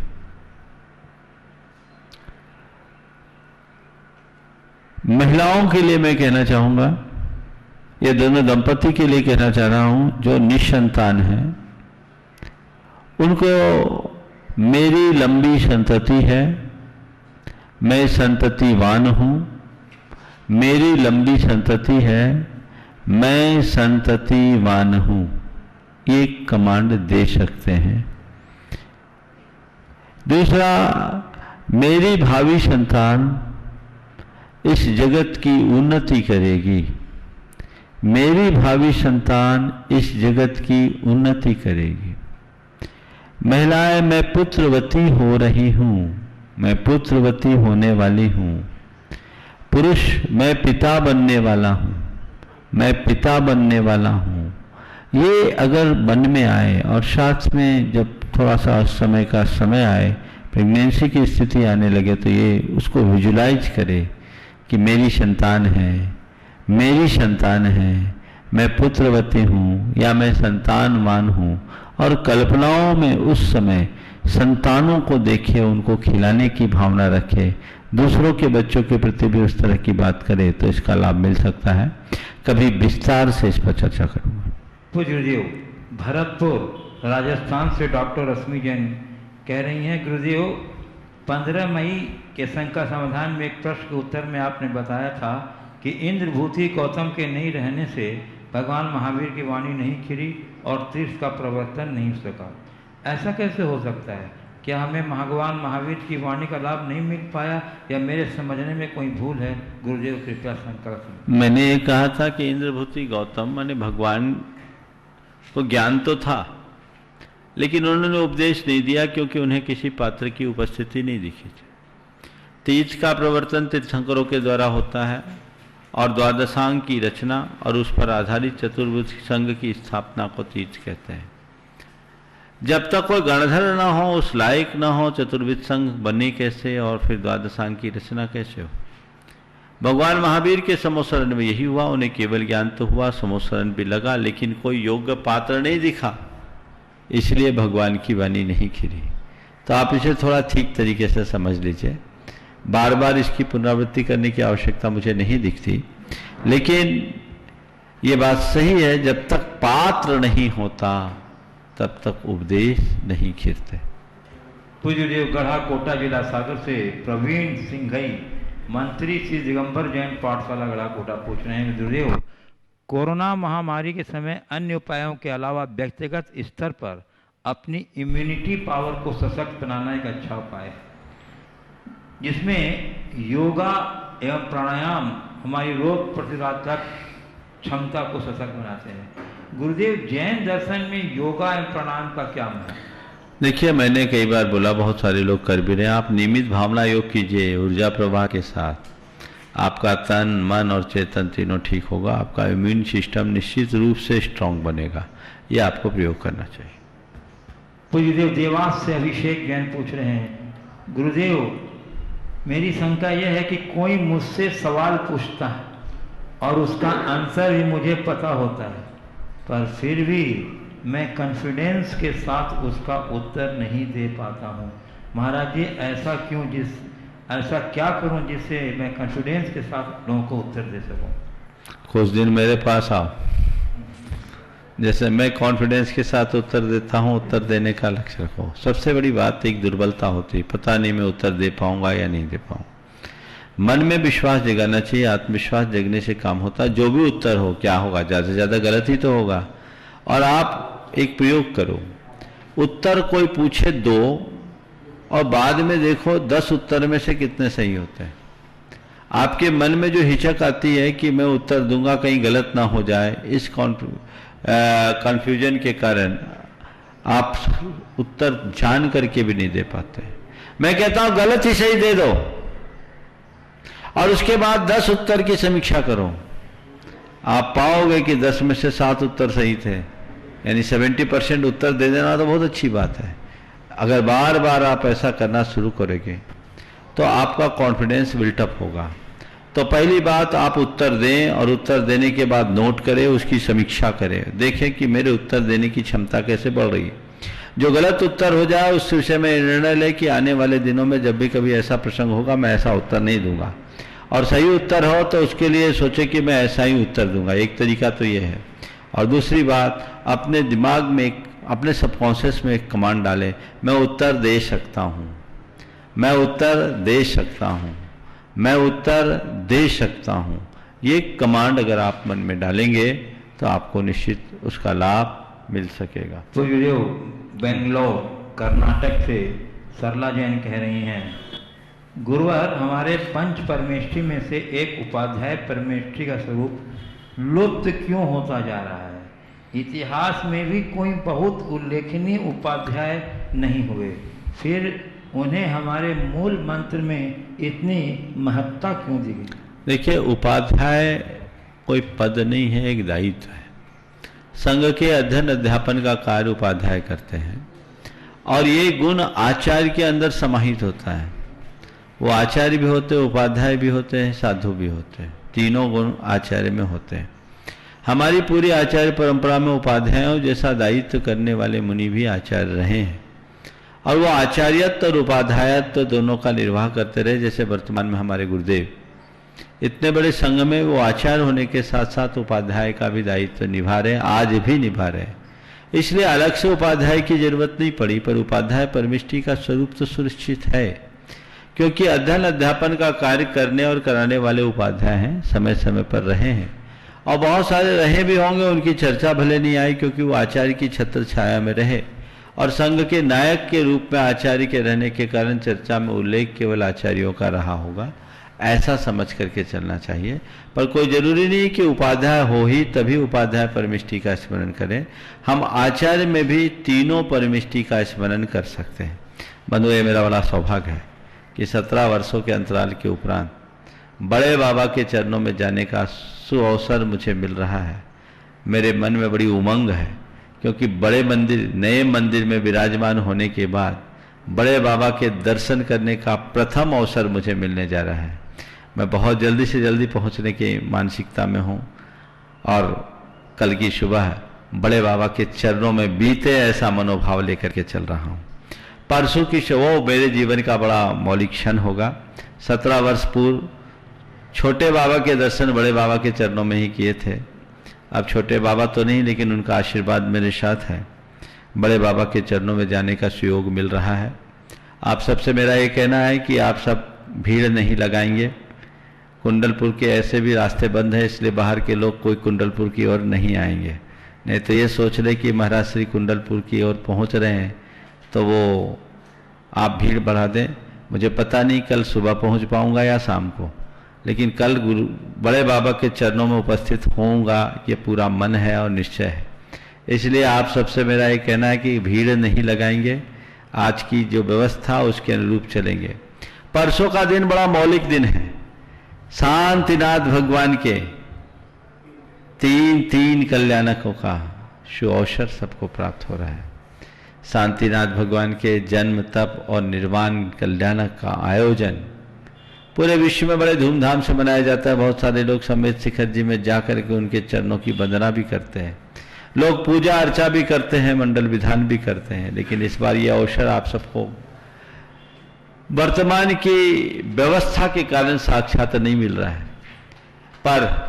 महिलाओं के लिए मैं कहना चाहूंगा, ये दोनों दंपति के लिए कहना चाह रहा हूं, जो निसंतान है उनको मेरी लंबी संतति है, मैं संततिवान हूं, मेरी लंबी संतति है, मैं संततिवान हूं, ये कमांड दे सकते हैं। दूसरा, मेरी भावी संतान इस जगत की उन्नति करेगी, मेरी भावी संतान इस जगत की उन्नति करेगी। महिलाएं, मैं पुत्रवती हो रही हूं, मैं पुत्रवती होने वाली हूं। पुरुष, मैं पिता बनने वाला हूं, मैं पिता बनने वाला हूं। ये अगर मन में आए और साथ में जब थोड़ा सा समय का समय आए, प्रेगनेंसी की स्थिति आने लगे, तो ये उसको विजुलाइज करे कि मेरी संतान है, मेरी संतान है, मैं पुत्रवती हूँ या मैं संतानवान हूँ, और कल्पनाओं में उस समय संतानों को देखे, उनको खिलाने की भावना रखे, दूसरों के बच्चों के प्रति भी उस तरह की बात करे, तो इसका लाभ मिल सकता है। कभी विस्तार से इस पर चर्चा करूँगा। पूज्य गुरुदेव, भरतपुर राजस्थान से डॉक्टर रश्मि जैन कह रही हैं, गुरुदेव 15 मई के शंका समाधान में एक प्रश्न के उत्तर में आपने बताया था कि इंद्रभूति गौतम के नहीं रहने से भगवान महावीर की वाणी नहीं खिली और तीर्थ का प्रवर्तन नहीं हो सका। ऐसा कैसे हो सकता है? क्या हमें भगवान महावीर की वाणी का लाभ नहीं मिल पाया या मेरे समझने में कोई भूल है? गुरुदेव कृपया शंका। मैंने ये कहा था कि इंद्रभूति गौतम माने भगवान को ज्ञान तो था, लेकिन उन्होंने उपदेश नहीं दिया क्योंकि उन्हें किसी पात्र की उपस्थिति नहीं दिखी थी। तीर्थ का प्रवर्तन तीर्थंकरों के द्वारा होता है और द्वादशांग की रचना और उस पर आधारित चतुर्भुज संघ की स्थापना को तीर्थ कहते हैं। जब तक कोई गणधर न हो, उस लायक न हो, चतुर्भुज संघ बने कैसे और फिर द्वादशांग की रचना कैसे हो? भगवान महावीर के समोसरण में यही हुआ। उन्हें केवल ज्ञान तो हुआ, समोसरण भी लगा, लेकिन कोई योग्य पात्र नहीं दिखा, इसलिए भगवान की वाणी नहीं खिली। तो आप इसे थोड़ा ठीक तरीके से समझ लीजिए। बार बार इसकी पुनरावृत्ति करने की आवश्यकता मुझे नहीं दिखती, लेकिन ये बात सही है, जब तक पात्र नहीं होता तब तक उपदेश नहीं खिलते। पूज्य देव, गढ़ा कोटा जिला सागर से प्रवीण सिंघई मंत्री श्री दिगंबर जैन पाठशाला गढ़ा कोटा पूछ रहे हैं, गुरुदेव कोरोना महामारी के समय अन्य उपायों के अलावा व्यक्तिगत स्तर पर अपनी इम्यूनिटी पावर को सशक्त बनाना एक अच्छा उपाय है, जिसमें योगा एवं प्राणायाम हमारी रोग प्रतिरोधक क्षमता को सशक्त बनाते हैं। गुरुदेव, जैन दर्शन में योगा एवं प्राणायाम का क्या महत्व है? देखिए, मैंने कई बार बोला, बहुत सारे लोग कर भी रहे हैं। आप नियमित भावना योग कीजिए ऊर्जा प्रवाह के साथ, आपका तन मन और चेतन तीनों ठीक होगा, आपका इम्यून सिस्टम निश्चित रूप से स्ट्रांग बनेगा। ये आपको प्रयोग करना चाहिए। पूज्यदेव, देवास से अभिषेक जैन पूछ रहे हैं, गुरुदेव मेरी शंका यह है कि कोई मुझसे सवाल पूछता है और उसका आंसर भी मुझे पता होता है, पर फिर भी मैं कॉन्फिडेंस के साथ उसका उत्तर नहीं दे पाता हूँ। महाराज जी, ऐसा क्यों? ऐसा क्या करूँ जिससे मैं कॉन्फिडेंस के साथ लोगों को उत्तर दे सकूँ? कुछ दिन मेरे पास आओ, जैसे मैं कॉन्फिडेंस के साथ उत्तर देता हूँ, उत्तर देने का लक्ष्य रखो। सबसे बड़ी बात एक दुर्बलता होती है, पता नहीं मैं उत्तर दे पाऊंगा या नहीं दे पाऊंगा। मन में विश्वास जगाना चाहिए। आत्मविश्वास जगने से काम होता है। जो भी उत्तर हो, क्या होगा, ज़्यादा से ज़्यादा गलत ही तो होगा। और आप एक प्रयोग करो, उत्तर कोई पूछे 2 और बाद में देखो 10 उत्तर में से कितने सही होते हैं। आपके मन में जो हिचक आती है कि मैं उत्तर दूंगा कहीं गलत ना हो जाए, इस कन्फ्यूजन के कारण आप उत्तर जान करके भी नहीं दे पाते। मैं कहता हूं गलत ही सही दे दो और उसके बाद 10 उत्तर की समीक्षा करो। आप पाओगे कि 10 में से 7 उत्तर सही थे, यानी 70% उत्तर दे देना तो बहुत अच्छी बात है। अगर बार बार आप ऐसा करना शुरू करोगे तो आपका कॉन्फिडेंस बिल्टअप होगा। तो पहली बात, आप उत्तर दें और उत्तर देने के बाद नोट करें, उसकी समीक्षा करें, देखें कि मेरे उत्तर देने की क्षमता कैसे बढ़ रही है। जो गलत उत्तर हो जाए उस विषय में निर्णय लें कि आने वाले दिनों में जब भी कभी ऐसा प्रसंग होगा मैं ऐसा उत्तर नहीं दूंगा, और सही उत्तर हो तो उसके लिए सोचे कि मैं ऐसा ही उत्तर दूंगा। एक तरीका तो ये है। और दूसरी बात, अपने दिमाग में, अपने सबकॉन्शियस में एक कमांड डालें, मैं उत्तर दे सकता हूँ, मैं उत्तर दे सकता हूँ, मैं उत्तर दे सकता हूँ। ये कमांड अगर आप मन में डालेंगे तो आपको निश्चित उसका लाभ मिल सकेगा। तो जो बेंगलोर कर्नाटक से सरला जैन कह रही हैं, गुरुवर हमारे पंच परमेष्ठी में से एक उपाध्याय परमेष्ठी का स्वरूप लुप्त क्यों होता जा रहा है? इतिहास में भी कोई बहुत उल्लेखनीय उपाध्याय नहीं हुए, फिर उन्हें हमारे मूल मंत्र में इतनी महत्ता क्यों दी गई? देखिए, उपाध्याय कोई पद नहीं है, एक दायित्व है। संघ के अध्ययन अध्यापन का कार्य उपाध्याय करते हैं और ये गुण आचार्य के अंदर समाहित होता है। वो आचार्य भी होते हैं, उपाध्याय भी होते हैं, साधु भी होते हैं। तीनों गुण आचार्य में होते हैं। हमारी पूरी आचार्य परंपरा में उपाध्यायों जैसा दायित्व करने वाले मुनि भी आचार्य रहे हैं और वो आचार्यत्व और उपाध्यायत्व दोनों का निर्वाह करते रहे। जैसे वर्तमान में हमारे गुरुदेव इतने बड़े संघ में वो आचार्य होने के साथ साथ उपाध्याय का भी दायित्व निभा रहे हैं, आज भी निभा रहे हैं। इसलिए अलग से उपाध्याय की जरूरत नहीं पड़ी, पर उपाध्याय परमेष्ठी का स्वरूप तो सुनिश्चित है, क्योंकि अध्ययन अध्यापन का कार्य करने और कराने वाले उपाध्याय हैं, समय समय पर रहे हैं और बहुत सारे रहे भी होंगे। उनकी चर्चा भले नहीं आई क्योंकि वो आचार्य की छत्र छाया में रहे और संघ के नायक के रूप में आचार्य के रहने के कारण चर्चा में उल्लेख केवल आचार्यों का रहा होगा, ऐसा समझ करके चलना चाहिए। पर कोई जरूरी नहीं कि उपाध्याय हो ही तभी उपाध्याय परमेष्ठी का स्मरण करें। हम आचार्य में भी तीनों परमेष्ठी का स्मरण कर सकते हैं। बंधु, ये मेरा बड़ा सौभाग्य है कि 17 वर्षों के अंतराल के उपरांत बड़े बाबा के चरणों में जाने का सुअवसर मुझे मिल रहा है। मेरे मन में बड़ी उमंग है, क्योंकि बड़े मंदिर, नए मंदिर में विराजमान होने के बाद बड़े बाबा के दर्शन करने का प्रथम अवसर मुझे मिलने जा रहा है। मैं बहुत जल्दी से जल्दी पहुंचने की मानसिकता में हूं और कल की सुबह बड़े बाबा के चरणों में बीते ऐसा मनोभाव लेकर के चल रहा हूं। परसों की वो मेरे जीवन का बड़ा मौलिक क्षण होगा। 17 वर्ष पूर्व छोटे बाबा के दर्शन बड़े बाबा के चरणों में ही किए थे। अब छोटे बाबा तो नहीं, लेकिन उनका आशीर्वाद मेरे साथ है। बड़े बाबा के चरणों में जाने का सुयोग मिल रहा है। आप सबसे मेरा ये कहना है कि आप सब भीड़ नहीं लगाएंगे। कुंडलपुर के ऐसे भी रास्ते बंद हैं, इसलिए बाहर के लोग कोई कुंडलपुर की ओर नहीं आएंगे। नहीं तो ये सोच रहे कि महाराज श्री कुंडलपुर की ओर पहुंच रहे हैं तो वो आप भीड़ बढ़ा दें। मुझे पता नहीं कल सुबह पहुंच पाऊंगा या शाम को, लेकिन कल गुरु बड़े बाबा के चरणों में उपस्थित होऊंगा, ये पूरा मन है और निश्चय है। इसलिए आप सबसे मेरा ये कहना है कि भीड़ नहीं लगाएंगे, आज की जो व्यवस्था उसके अनुरूप चलेंगे। परसों का दिन बड़ा मौलिक दिन है। शांतिनाथ भगवान के 3 कल्याणकों का शुभ अवसर सबको प्राप्त हो रहा है। शांतिनाथ भगवान के जन्म, तप और निर्वाण कल्याणक का आयोजन पूरे विश्व में बड़े धूमधाम से मनाया जाता है। बहुत सारे लोग समेत शिखर जी में जाकर के उनके चरणों की वंदना भी करते हैं, लोग पूजा अर्चा भी करते हैं, मंडल विधान भी करते हैं। लेकिन इस बार यह अवसर आप सबको वर्तमान की व्यवस्था के कारण साक्षात नहीं मिल रहा है, पर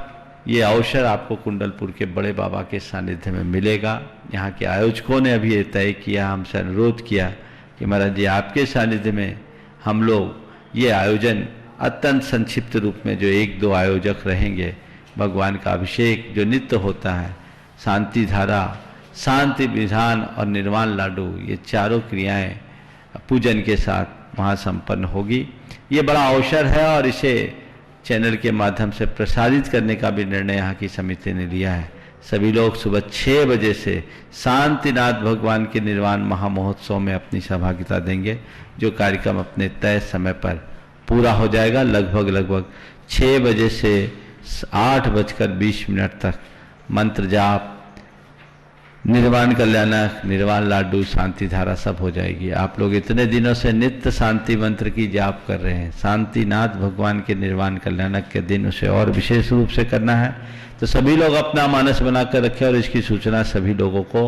यह अवसर आपको कुंडलपुर के बड़े बाबा के सानिध्य में मिलेगा। यहाँ के आयोजकों ने अभी ये तय किया, हमसे अनुरोध किया कि महाराज जी आपके सानिध्य में हम लोग ये आयोजन अत्यंत संक्षिप्त रूप में जो 1-2 आयोजक रहेंगे, भगवान का अभिषेक जो नित्य होता है, शांति धारा, शांति विधान और निर्वाण लाडू, ये चारों क्रियाएं पूजन के साथ वहाँ संपन्न होगी। ये बड़ा अवसर है और इसे चैनल के माध्यम से प्रसारित करने का भी निर्णय यहाँ की समिति ने लिया है। सभी लोग सुबह 6 बजे से शांतिनाथ भगवान के निर्वाण महामहोत्सव में अपनी सहभागिता देंगे, जो कार्यक्रम अपने तय समय पर पूरा हो जाएगा। लगभग 6 बजे से 8:20 तक मंत्र जाप, निर्वाण कल्याणक, निर्वाण लाडू, शांति धारा सब हो जाएगी। आप लोग इतने दिनों से नित्य शांति मंत्र की जाप कर रहे हैं, शांतिनाथ भगवान के निर्वाण कल्याणक के दिन उसे और विशेष रूप से करना है। तो सभी लोग अपना मानस बनाकर रखें और इसकी सूचना सभी लोगों को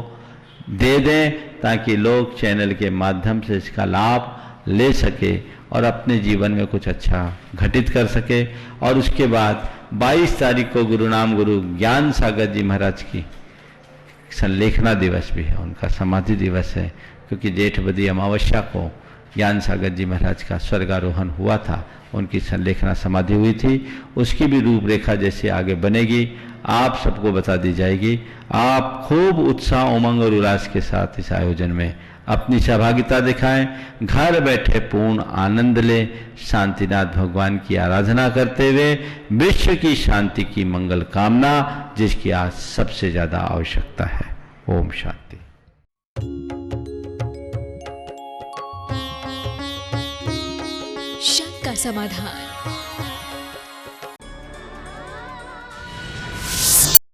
दे दें, ताकि लोग चैनल के माध्यम से इसका लाभ ले सके और अपने जीवन में कुछ अच्छा घटित कर सके। और उसके बाद 22 तारीख को गुरु नाम गुरु ज्ञान सागर जी महाराज की संलेखना दिवस भी है, उनका समाधि दिवस है, क्योंकि जेठबदी अमावस्या को ज्ञान सागर जी महाराज का स्वर्गारोहण हुआ था, उनकी संलेखना समाधि हुई थी। उसकी भी रूपरेखा जैसे आगे बनेगी आप सबको बता दी जाएगी। आप खूब उत्साह, उमंग और उल्लास के साथ इस आयोजन में अपनी सहभागिता दिखाएं, घर बैठे पूर्ण आनंद लें, शांतिनाथ भगवान की आराधना करते हुए विश्व की शांति की मंगल कामना, जिसकी आज सबसे ज्यादा आवश्यकता है। ओम शांति। शंका समाधान।